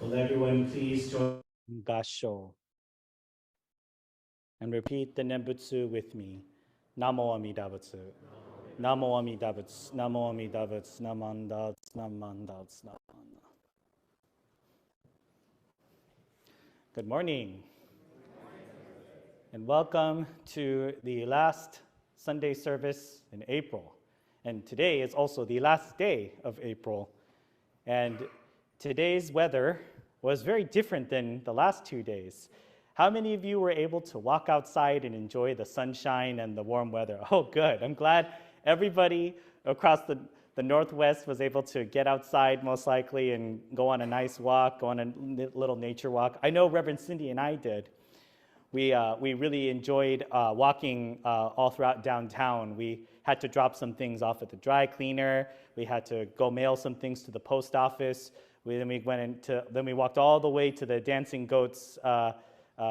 Will everyone please join Gasho. And repeat the Nembutsu with me. Namo Amida Butsu. Namo Amida Butsu. Namo Amida Butsu. Namanda Namanda Namanda. Good morning. And welcome to the last Sunday service in April. And today is also the last day of April. And today's weather was very different than the last 2 days. How many of you were able to walk outside and enjoy the sunshine and the warm weather? Oh, good. I'm glad everybody across the Northwest was able to get outside, most likely, and go on a nice walk, go on a little nature walk. I know Reverend Cindy and I did. We really enjoyed walking all throughout downtown. We had to drop some things off at the dry cleaner. We had to go mail some things to the post office. Then we walked all the way to the Dancing Goats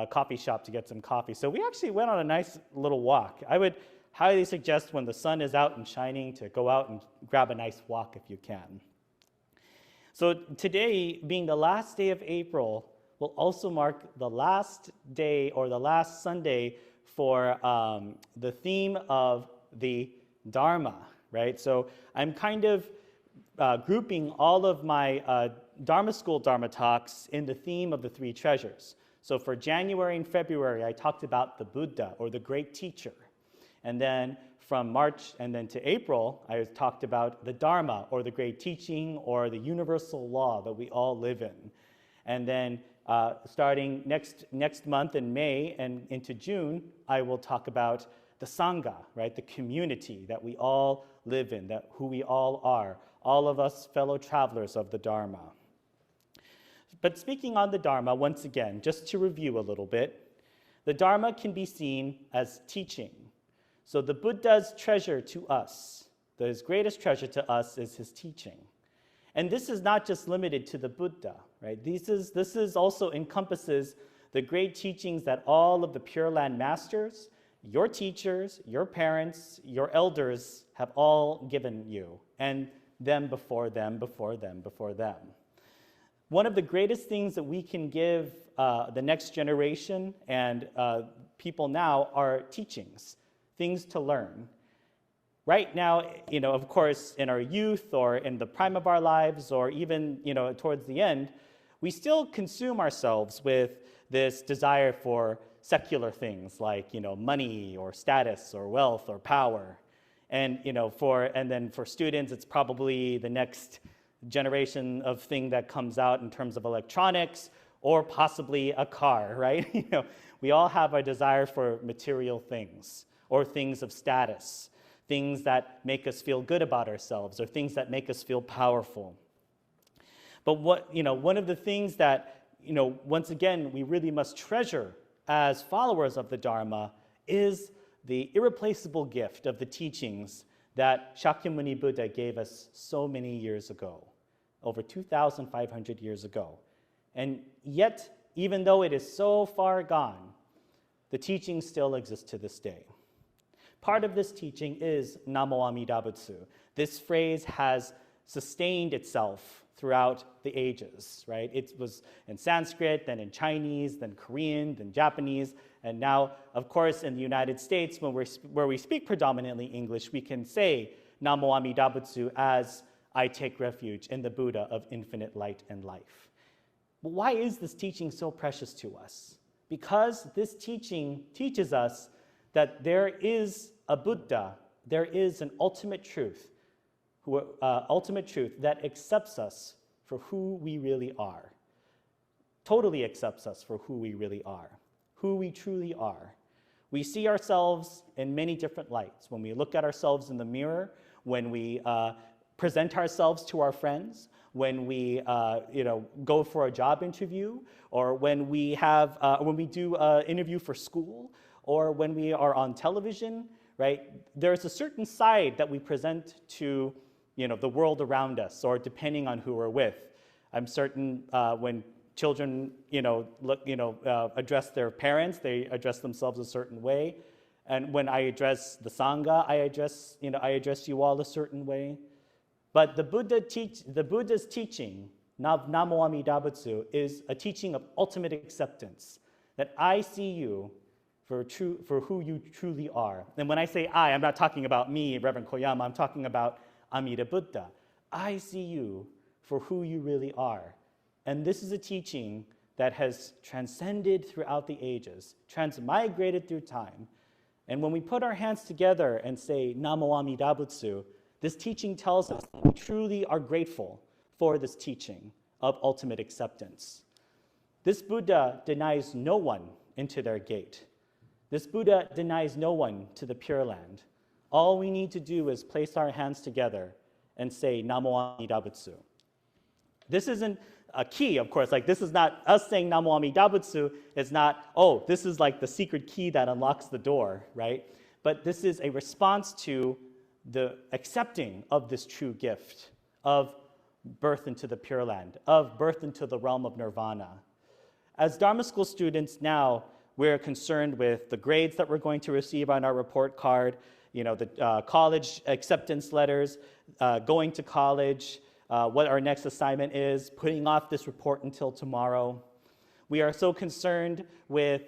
coffee shop to get some coffee. So we actually went on a nice little walk. I would highly suggest when the sun is out and shining to go out and grab a nice walk if you can. So today, being the last day of April, will also mark the last day or the last Sunday for the theme of the Dharma, right? So I'm kind of grouping all of my Dharma School Dharma talks in the theme of the three treasures. So for January and February, I talked about the Buddha or the great teacher. And then from March and then to April, I talked about the Dharma or the great teaching or the universal law that we all live in. And then starting next month in May and into June, I will talk about the Sangha, right? The community that we all live in, that who we all are, all of us fellow travelers of the Dharma. But speaking on the Dharma, once again, just to review a little bit, the Dharma can be seen as teaching. So the Buddha's treasure to us, his greatest treasure to us is his teaching. And this is not just limited to the Buddha, right? This is also encompasses the great teachings that all of the Pure Land masters, your teachers, your parents, your elders have all given you, and them before them, before them, before them. One of the greatest things that we can give the next generation and people now are teachings, things to learn. Right now, of course, in our youth or in the prime of our lives or even, towards the end, we still consume ourselves with this desire for secular things like, money or status or wealth or power. And, then for students, it's probably the next generation of thing that comes out in terms of electronics or possibly a car, right? We all have a desire for material things or things of status, things that make us feel good about ourselves or things that make us feel powerful. But one of the things that, once again, we really must treasure as followers of the Dharma is the irreplaceable gift of the teachings that Shakyamuni Buddha gave us so many years ago, over 2,500 years ago. And yet, even though it is so far gone, the teachings still exist to this day. Part of this teaching is Namo Amida Butsu. This phrase has sustained itself throughout the ages, right? It was in Sanskrit, then in Chinese, then Korean, then Japanese, and now, of course, in the United States, where we speak predominantly English, we can say Namo Amida Butsu as I take refuge in the Buddha of infinite light and life. But why is this teaching so precious to us? Because this teaching teaches us that there is a Buddha, there is an ultimate truth that accepts us for who we really are, totally accepts us for who we really are, who we truly are. We see ourselves in many different lights. When we look at ourselves in the mirror, when we present ourselves to our friends, when we go for a job interview, or when we do an interview for school, or when we are on television, right? There's a certain side that we present to the world around us, or depending on who we're with. I'm certain when children address their parents, they address themselves a certain way. And when I address the Sangha, I address you all a certain way. But the Buddha's teaching Namo Amida Butsu is a teaching of ultimate acceptance, that I see you for who you truly are. And when I say I, I'm not talking about me, Reverend Koyama, I'm talking about Amida Buddha. I see you for who you really are. And this is a teaching that has transcended throughout the ages, transmigrated through time. And when we put our hands together and say Namo Amida Butsu, this teaching tells us that we truly are grateful for this teaching of ultimate acceptance. This Buddha denies no one into their gate. This Buddha denies no one to the Pure Land. All we need to do is place our hands together and say Namo Amida Butsu. This isn't a key, of course. Like, this is not us saying Namo Amida Butsu. It's not, oh, this is like the secret key that unlocks the door, right? But this is a response to the accepting of this true gift of birth into the Pure Land, of birth into the realm of nirvana. As Dharma school students now, we're concerned with the grades that we're going to receive on our report card, the college acceptance letters, going to college, what our next assignment is, putting off this report until tomorrow. We are so concerned with,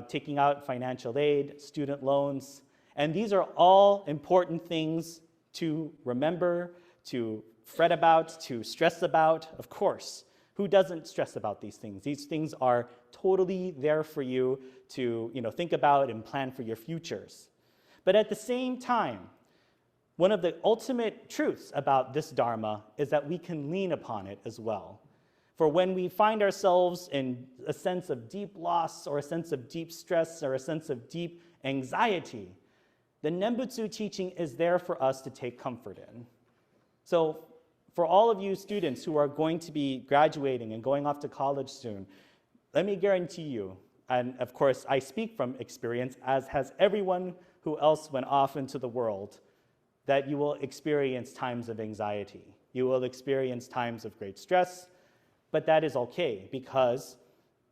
taking out financial aid, student loans. And these are all important things to remember, to fret about, to stress about, of course. Who doesn't stress about these things? These things are totally there for you to think about and plan for your futures. But at the same time, one of the ultimate truths about this Dharma is that we can lean upon it as well. For when we find ourselves in a sense of deep loss or a sense of deep stress or a sense of deep anxiety, the Nembutsu teaching is there for us to take comfort in. So for all of you students who are going to be graduating and going off to college soon, let me guarantee you, and of course I speak from experience, as has everyone who else went off into the world, that you will experience times of anxiety. You will experience times of great stress, but that is okay because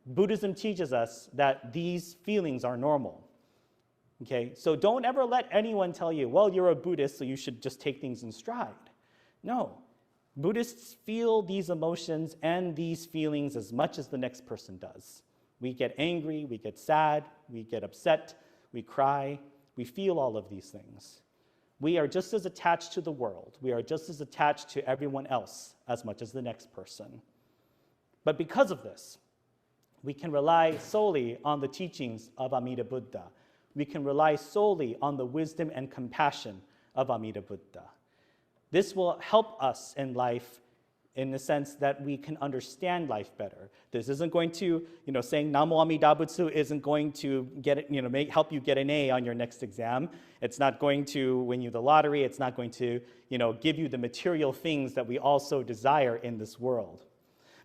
Buddhism teaches us that these feelings are normal. Okay, so don't ever let anyone tell you, well, you're a Buddhist, so you should just take things in stride. No, Buddhists feel these emotions and these feelings as much as the next person does. We get angry, we get sad, we get upset, we cry, we feel all of these things. We are just as attached to the world. We are just as attached to everyone else as much as the next person. But because of this, we can rely solely on the teachings of Amida Buddha. We can rely solely on the wisdom and compassion of Amida Buddha. This will help us in life in the sense that we can understand life better. This isn't going to, saying Namo Amida Butsu isn't going to help you get an A on your next exam. It's not going to win you the lottery. It's not going to, give you the material things that we also desire in this world.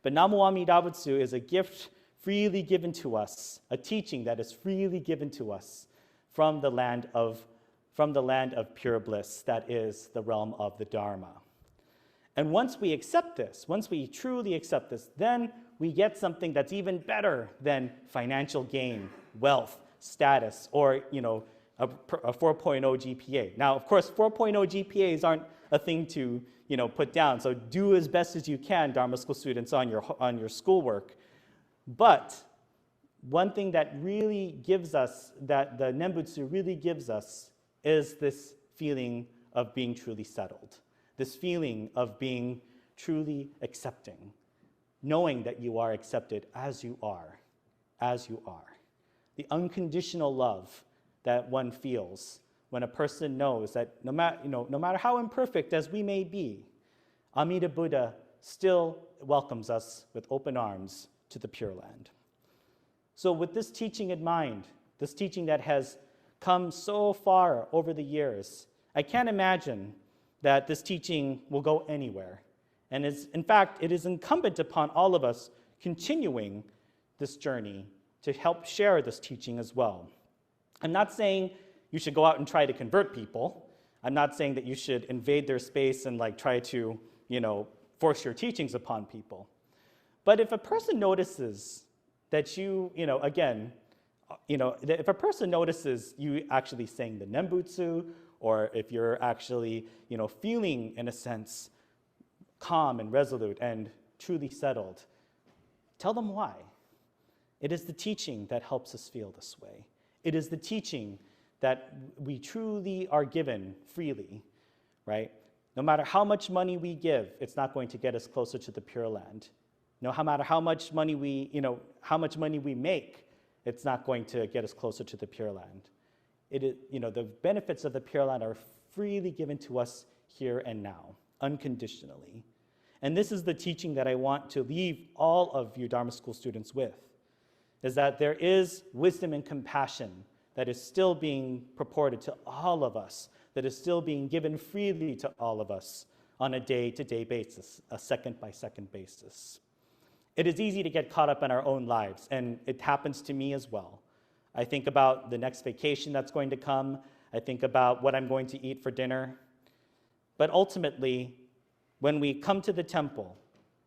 But Namo Amida Butsu is a gift freely given to us, a teaching that is freely given to us from the land of pure bliss, that is the realm of the Dharma. And once we accept this, once we truly accept this, then we get something that's even better than financial gain, wealth, status, or a 4.0 GPA. Now, of course, 4.0 GPAs aren't a thing to put down. So do as best as you can, Dharma school students, on your schoolwork. But one thing that really gives us, that the Nembutsu really gives us, is this feeling of being truly settled. This feeling of being truly accepting, knowing that you are accepted as you are, as you are. The unconditional love that one feels when a person knows that no matter how imperfect as we may be, Amida Buddha still welcomes us with open arms to the Pure Land. So with this teaching in mind, this teaching that has come so far over the years, I can't imagine that this teaching will go anywhere. And in fact, it is incumbent upon all of us continuing this journey to help share this teaching as well. I'm not saying you should go out and try to convert people. I'm not saying that you should invade their space and try to, force your teachings upon people. But if a person notices that if a person notices you actually saying the Nembutsu, or if you're actually, feeling, in a sense, calm and resolute and truly settled, tell them why. It is the teaching that helps us feel this way. It is the teaching that we truly are given freely, right? No matter how much money we give, it's not going to get us closer to the Pure Land. No matter how much money we make, it's not going to get us closer to the Pure Land. It is, the benefits of the Pure Land are freely given to us here and now, unconditionally. And this is the teaching that I want to leave all of you Dharma School students with, is that there is wisdom and compassion that is still being purported to all of us, that is still being given freely to all of us on a day-to-day basis, a second-by-second basis. It is easy to get caught up in our own lives, and it happens to me as well. I think about the next vacation that's going to come. I think about what I'm going to eat for dinner. But ultimately, when we come to the temple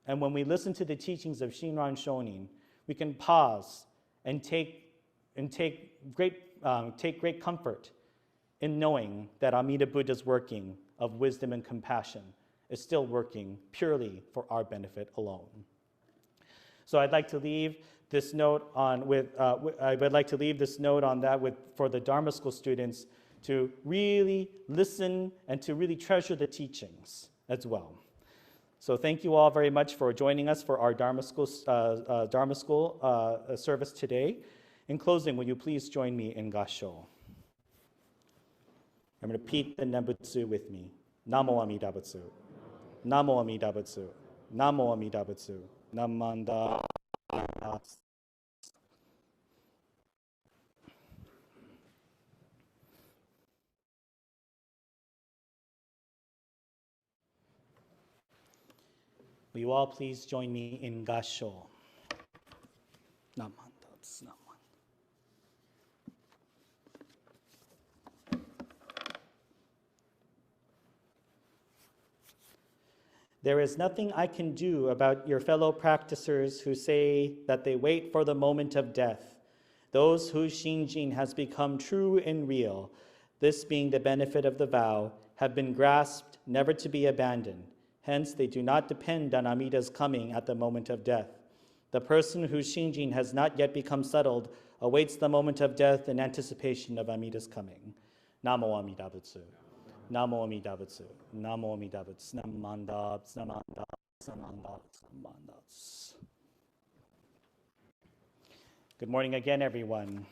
and when we listen to the teachings of Shinran Shonin, we can pause and take great comfort in knowing that Amida Buddha's working of wisdom and compassion is still working purely for our benefit alone. So I'd like to leave this note on for the Dharma School students to really listen and to really treasure the teachings as well. So thank you all very much for joining us for our Dharma School service today. In closing, will you please join me in Gassho? I'm going to repeat the Nembutsu with me. Namo Amida Butsu. Namo Amida Butsu. Namo Amida Butsu. Namanda. Will you all please join me in Gassho? Namanda. There is nothing I can do about your fellow practicers who say that they wait for the moment of death, those whose Shinjin has become true and real, this being the benefit of the vow, have been grasped, never to be abandoned. Hence, they do not depend on Amida's coming at the moment of death. The person whose Shinjin has not yet become settled awaits the moment of death in anticipation of Amida's coming. Namo Amida Butsu. Namo Amida Butsu. Namo Amida Butsu. Namanda, Namanda, Namanda, Namanda. Good morning again, everyone.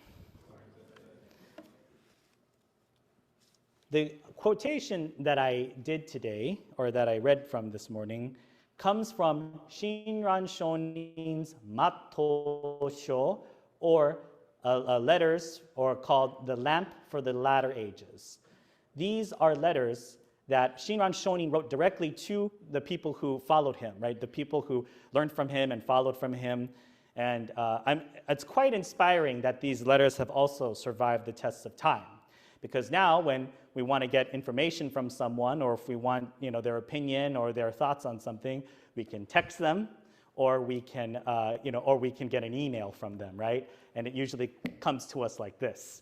The quotation that I did today, or that I read from this morning, comes from Shinran Shonin's Matto Sho, or letters, or called the Lamp for the Latter Ages. These are letters that Shinran Shonin wrote directly to the people who followed him, right? The people who learned from him and followed from him. And it's quite inspiring that these letters have also survived the tests of time. Because now when we want to get information from someone, or if we want their opinion or their thoughts on something, we can text them, or we can get an email from them, right? And it usually comes to us like this.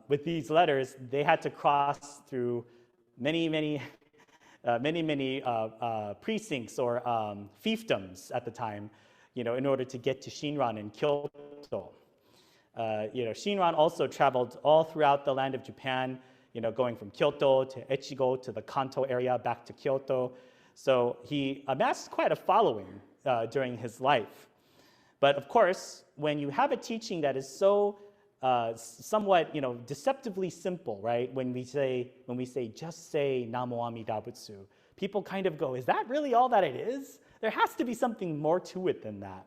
With these letters, they had to cross through many precincts or fiefdoms at the time, in order to get to Shinran in Kyoto. Shinran also traveled all throughout the land of Japan, going from Kyoto to Echigo to the Kanto area back to Kyoto. So he amassed quite a following during his life. But of course, when you have a teaching that is so somewhat, deceptively simple, right? When we say just say Namo Amida Butsu, people kind of go, is that really all that it is? There has to be something more to it than that.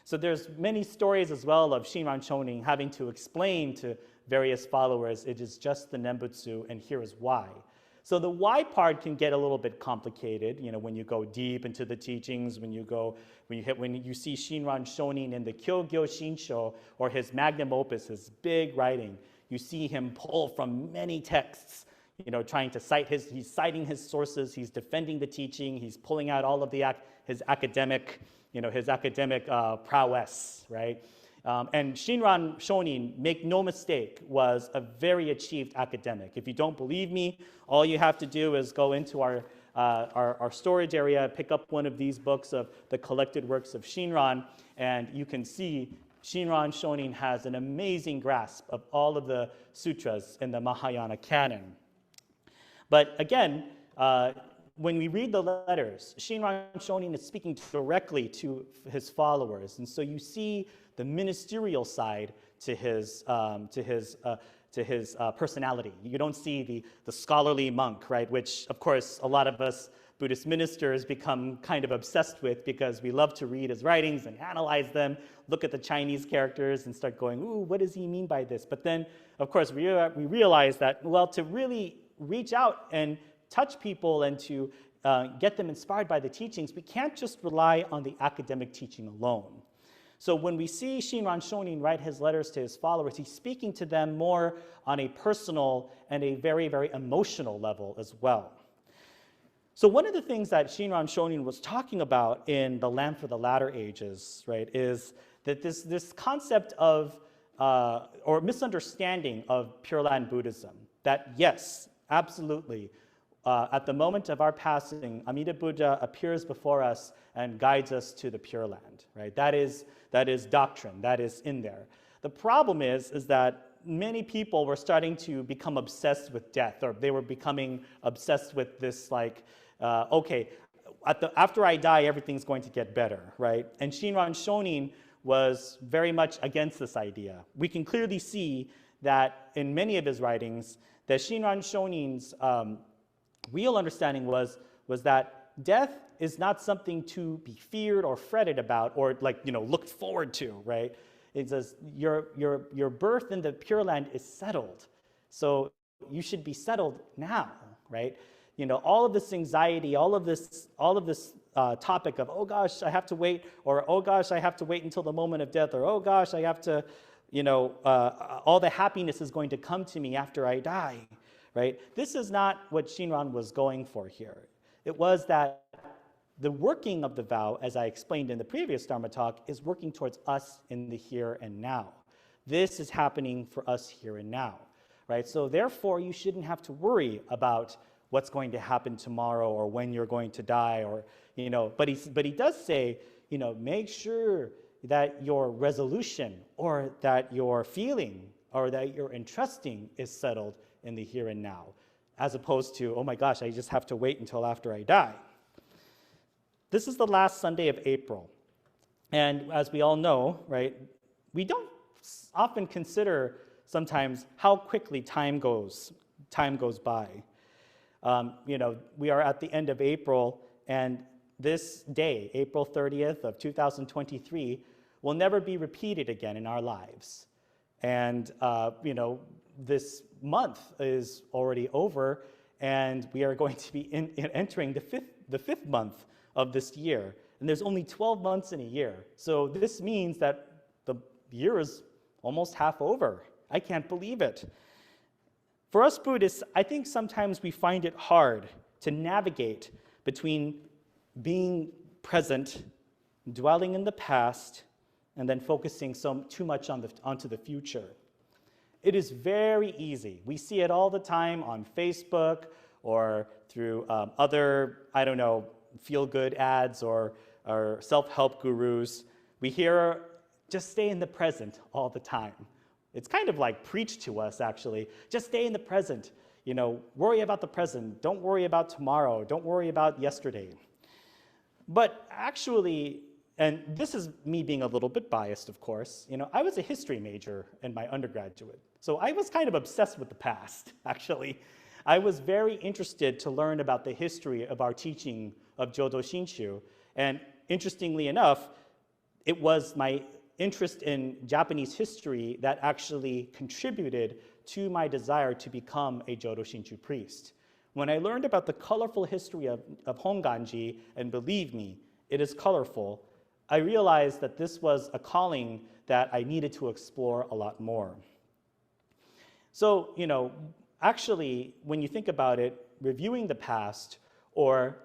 So there's many stories as well of Shinran Shonin having to explain to various followers, it is just the Nembutsu, and here is why. So the why part can get a little bit complicated, when you go deep into the teachings, when you see Shinran Shonin in the Kyogyo Shinsho, or his magnum opus, his big writing, you see him pull from many texts, trying to he's citing his sources, he's defending the teaching, he's pulling out all of his academic prowess, right? And Shinran Shonin, make no mistake, was a very achieved academic. If you don't believe me, all you have to do is go into our our storage area, pick up one of these books of the collected works of Shinran, and you can see Shinran Shonin has an amazing grasp of all of the sutras in the Mahayana canon. But again, when we read the letters, Shinran Shonin is speaking directly to his followers, and so you see the ministerial side to his personality. You don't see the scholarly monk, right? Which, of course, a lot of us Buddhist ministers become kind of obsessed with because we love to read his writings and analyze them, look at the Chinese characters and start going, ooh, what does he mean by this? But then, of course, we realize that, well, to really reach out and touch people and to get them inspired by the teachings, we can't just rely on the academic teaching alone. So when we see Shinran Shonin write his letters to his followers, he's speaking to them more on a personal and a very, very emotional level as well. So one of the things that Shinran Shonin was talking about in The Lamp for the Latter Ages, right, is that this concept of, or misunderstanding of Pure Land Buddhism, that yes, absolutely, at the moment of our passing, Amida Buddha appears before us and guides us to the Pure Land, right? That is doctrine, that is in there. The problem is that many people were starting to become obsessed with death, or they were becoming obsessed with this like, okay, after I die, everything's going to get better, right? And Shinran Shonin was very much against this idea. We can clearly see that in many of his writings, that Shinran Shonin's real understanding was that death is not something to be feared or fretted about or looked forward to, right? It says your birth in the Pure Land is settled, so you should be settled now, right? All of this anxiety, all of this topic of, oh gosh, I have to wait, or oh gosh, I have to wait until the moment of death, or oh gosh, I have to, all the happiness is going to come to me after I die, right? This is not what Shinran was going for here. It was that the working of the vow, as I explained in the previous Dharma talk, is working towards us in the here and now. This is happening for us here and now, right? So therefore, you shouldn't have to worry about what's going to happen tomorrow or when you're going to die, or but he does say, make sure that your resolution or that your feeling or that your entrusting is settled in the here and now, as opposed to, oh my gosh, I just have to wait until after I die. This is the last Sunday of April, and as we all know, right, we don't often consider sometimes how quickly time goes by. We are at the end of April, and this day, April 30th of 2023, will never be repeated again in our lives. And, this month is already over, and we are going to be entering the fifth month of this year. And there's only 12 months in a year. So this means that the year is almost half over. I can't believe it. For us Buddhists, I think sometimes we find it hard to navigate between being present, dwelling in the past, and then focusing too much onto the future. It is very easy. We see it all the time on Facebook or through other, feel-good ads or self-help gurus. We hear, just stay in the present all the time. It's kind of like preached to us, actually. Just stay in the present. Worry about the present. Don't worry about tomorrow. Don't worry about yesterday. But actually, and this is me being a little bit biased, of course, I was a history major in my undergraduate. So I was kind of obsessed with the past, actually. I was very interested to learn about the history of our teaching of Jodo Shinshu. And interestingly enough, it was my interest in Japanese history that actually contributed to my desire to become a Jodo Shinshu priest. When I learned about the colorful history of Honganji, and believe me, it is colorful, I realized that this was a calling that I needed to explore a lot more. So, actually, when you think about it, reviewing the past or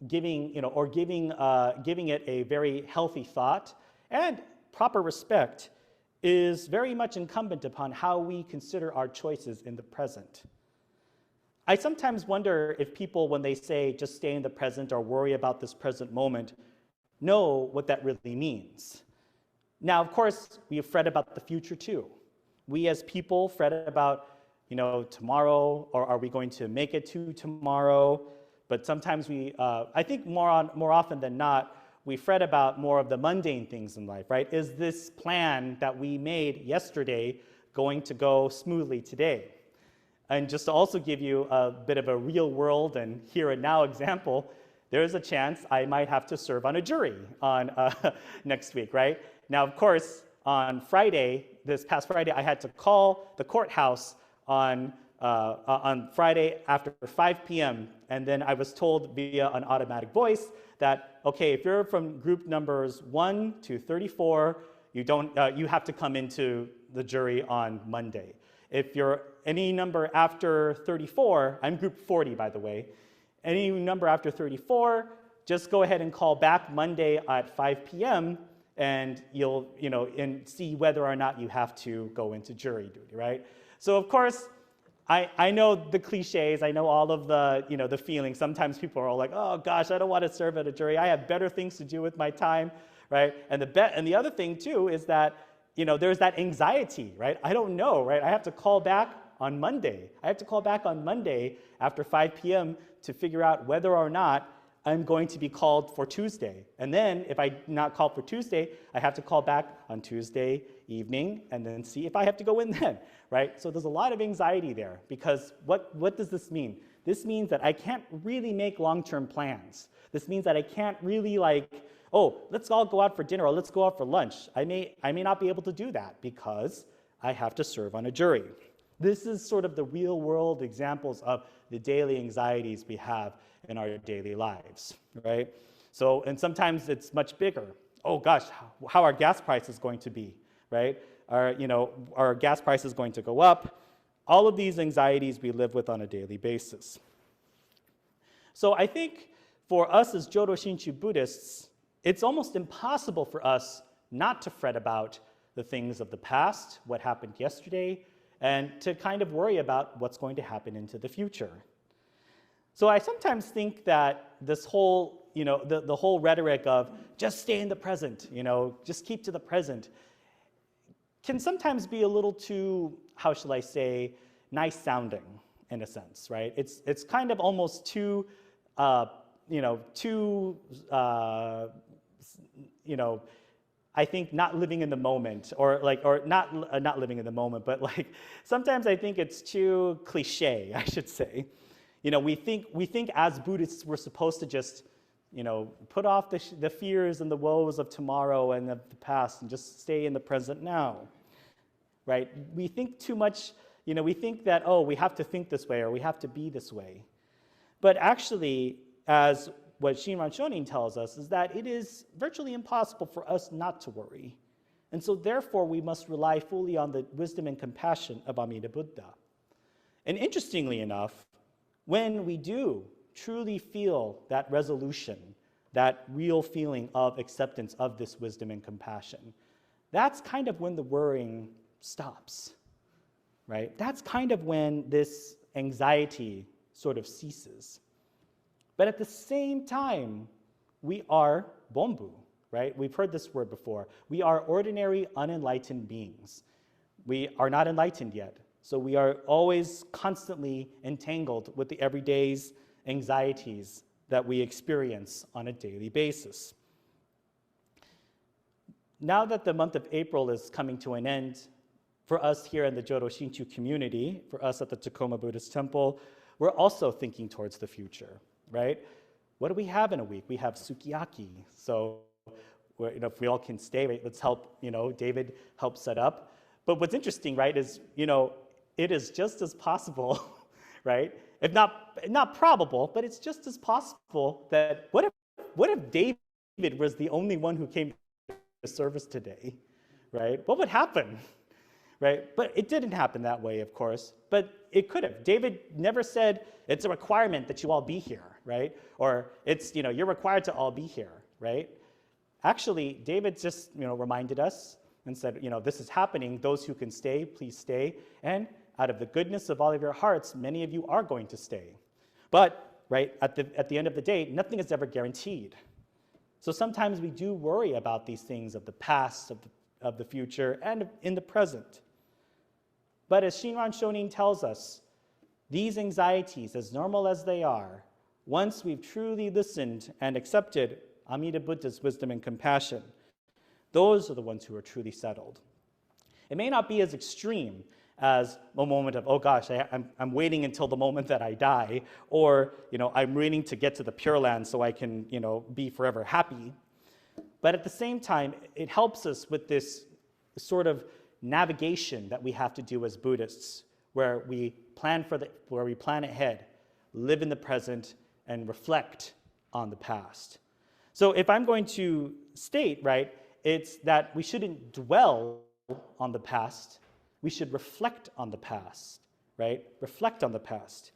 giving it a very healthy thought and proper respect is very much incumbent upon how we consider our choices in the present. I sometimes wonder if people, when they say just stay in the present or worry about this present moment, know what that really means. Now, of course, we fret about the future too. We as people fret about, tomorrow, or are we going to make it to tomorrow? But sometimes I think more often than not, we fret about more of the mundane things in life, right? Is this plan that we made yesterday going to go smoothly today? And just to also give you a bit of a real world and here and now example, there is a chance I might have to serve on a jury on next week, right? Now, of course, on Friday, this past Friday, I had to call the courthouse on Friday after 5 p.m. And then I was told via an automatic voice that, okay, if you're from group numbers 1 to 34, you have to come into the jury on Monday. If you're any number after 34, I'm group 40, by the way, any number after 34, just go ahead and call back Monday at 5 p.m. and you'll, and see whether or not you have to go into jury duty, right? So of course, I know the cliches, I know all of the, the feelings. Sometimes people are all like, oh gosh, I don't want to serve at a jury. I have better things to do with my time, right? And the other thing too is that, there's that anxiety, right? I don't know, right? I have to call back on Monday. I have to call back on Monday after 5 p.m. to figure out whether or not I'm going to be called for Tuesday. And then if I'm not called for Tuesday, I have to call back on Tuesday evening and then see if I have to go in then, right? So there's a lot of anxiety there because what does this mean? This means that I can't really make long-term plans. This means that I can't really oh, let's all go out for dinner or let's go out for lunch. I may not be able to do that because I have to serve on a jury. This is sort of the real world examples of the daily anxieties we have in our daily lives, right? So, and sometimes it's much bigger. Oh gosh, how are gas prices going to be, right? Are gas prices going to go up? All of these anxieties we live with on a daily basis. So I think for us as Jodo Shinshu Buddhists, it's almost impossible for us not to fret about the things of the past, what happened yesterday, and to kind of worry about what's going to happen into the future. So I sometimes think that this whole, the whole rhetoric of just stay in the present, just keep to the present, can sometimes be a little too, how shall I say, nice sounding in a sense, right? It's kind of almost too, I think not living in the moment, or not living in the moment, but sometimes I think it's too cliche, I should say. We think as Buddhists we're supposed to just, put off the fears and the woes of tomorrow and of the past and just stay in the present now, right? We think too much, we think that, oh, we have to think this way or we have to be this way. But actually, as what Shinran Shonin tells us is that it is virtually impossible for us not to worry. And so therefore, we must rely fully on the wisdom and compassion of Amida Buddha. And interestingly enough, when we do truly feel that resolution, that real feeling of acceptance of this wisdom and compassion, that's kind of when the worrying stops, right? That's kind of when this anxiety sort of ceases. But at the same time, we are bonbu, right? We've heard this word before. We are ordinary, unenlightened beings. We are not enlightened yet. So we are always constantly entangled with the everyday's anxieties that we experience on a daily basis. Now that the month of April is coming to an end, for us here in the Jodo Shinshu community, for us at the Tacoma Buddhist Temple, we're also thinking towards the future, right? What do we have in a week? We have sukiyaki. So if we all can stay, right, let's help, David help set up. But what's interesting, right, is, it is just as possible, right? If not probable, but it's just as possible that what if David was the only one who came to service today, right? What would happen, right? But it didn't happen that way, of course, but it could have. David never said it's a requirement that you all be here, right? Or it's, you're required to all be here, right? Actually, David just, reminded us and said, this is happening. Those who can stay, please stay. And out of the goodness of all of your hearts, many of you are going to stay. But, right, at the end of the day, nothing is ever guaranteed. So sometimes we do worry about these things of the past, of the future, and in the present. But as Shinran Shonin tells us, these anxieties, as normal as they are, once we've truly listened and accepted Amida Buddha's wisdom and compassion, those are the ones who are truly settled. It may not be as extreme as a moment of, oh gosh, I'm waiting until the moment that I die, or I'm waiting to get to the Pure Land so I can be forever happy. But at the same time, it helps us with this sort of navigation that we have to do as Buddhists, where we plan ahead, live in the present, and reflect on the past. So if I'm going to state, right, it's that we shouldn't dwell on the past. We should reflect on the past, right? Reflect on the past.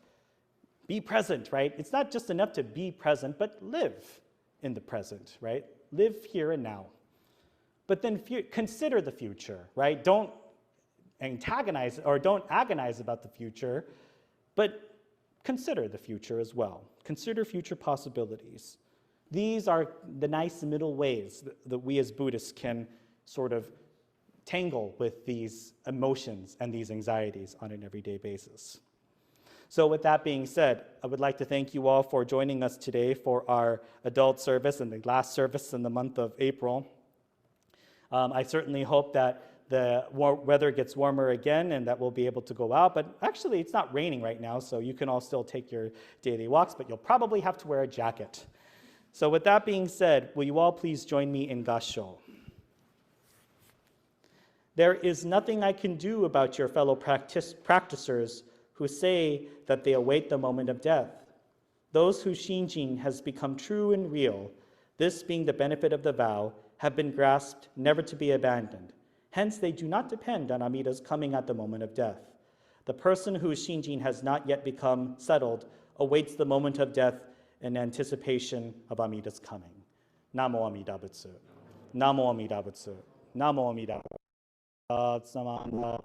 Be present, right? It's not just enough to be present, but live in the present, right? Live here and now. But then consider the future, right? Don't antagonize or don't agonize about the future, but consider the future as well. Consider future possibilities. These are the nice middle ways that we as Buddhists can sort of tangle with these emotions and these anxieties on an everyday basis. So with that being said, I would like to thank you all for joining us today for our adult service and the last service in the month of April. I certainly hope that the weather gets warmer again and that we'll be able to go out. But actually, it's not raining right now, so you can all still take your daily walks, but you'll probably have to wear a jacket. So with that being said, will you all please join me in Gassho? There is nothing I can do about your fellow practicers who say that they await the moment of death. Those whose Shinjin has become true and real, this being the benefit of the vow, have been grasped, never to be abandoned. Hence, they do not depend on Amida's coming at the moment of death. The person whose Shinjin has not yet become settled awaits the moment of death in anticipation of Amida's coming. Namo Amida Butsu. Namo Amida Butsu. Namo Amida Butsu.